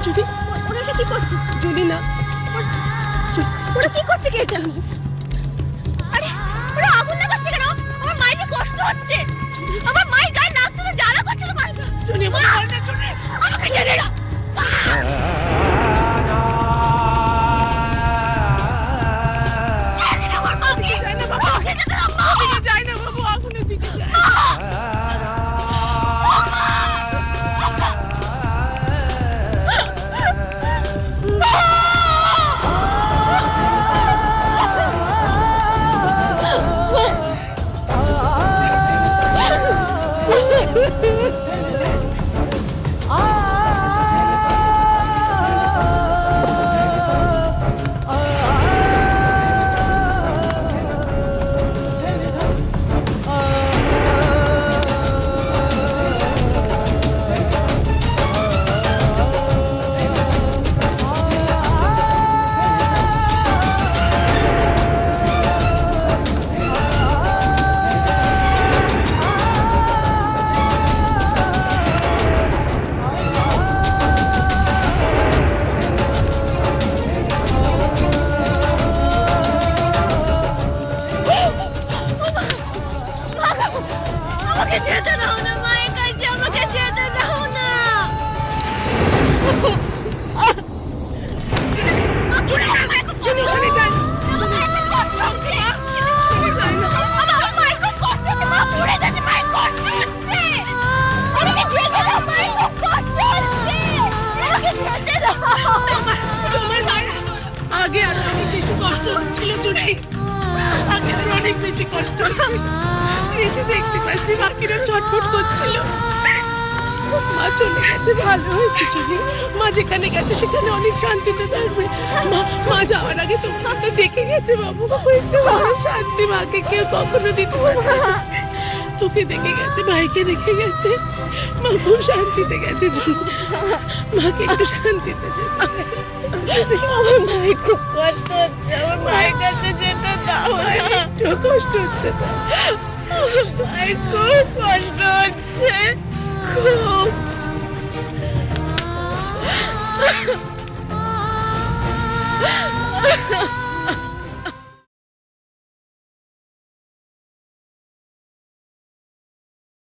Julie, ওরা কি করছে? জুলি না, ওরা কি করছে কি এটা? আরে ওরা আগুন লাগাচ্ছে কেন? আমার মায়ের কষ্ট হচ্ছে, আমার মায়ের গায়ে লাগছে তো জ্বালা করছে তো মায়ের। জুলি বল না জুলি, আমাকে ছেড়ে দাও। আমাকে যেতে দাও না, মায়ের কাছে আমাকে যেতে দাও না। আগে আর অনেক বেশি কষ্ট হচ্ছিল জুলি, আগে আর অনেক বেশি কষ্ট হচ্ছিল। এসে দেখতে পাসনি বাকিরা ছটফট করছিল। মা চলে গেছে, ভালো হয়েছে জুলি। মা যেখানে গেছে সেখানে অনেক শান্তিতে থাকবে। মা যাওয়ার আগে তোমরা তো দেখে গেছে বাবু, হয়েছে বড় শান্তি মাকে কেউ কখনো দিতে পারবে না। তোকে দেখে গেছে, ভাইকে দেখে গেছে, মা খুব শান্তিতে গেছে জুলি। মাকে একটু শান্তিতে যেতে। আমার মায়ের খুব কষ্ট হচ্ছে, আমার মায়ের কাছে যেতে দাও না। একটু কষ্ট হচ্ছে না? মায়ের খুব কষ্ট হচ্ছে, খুব।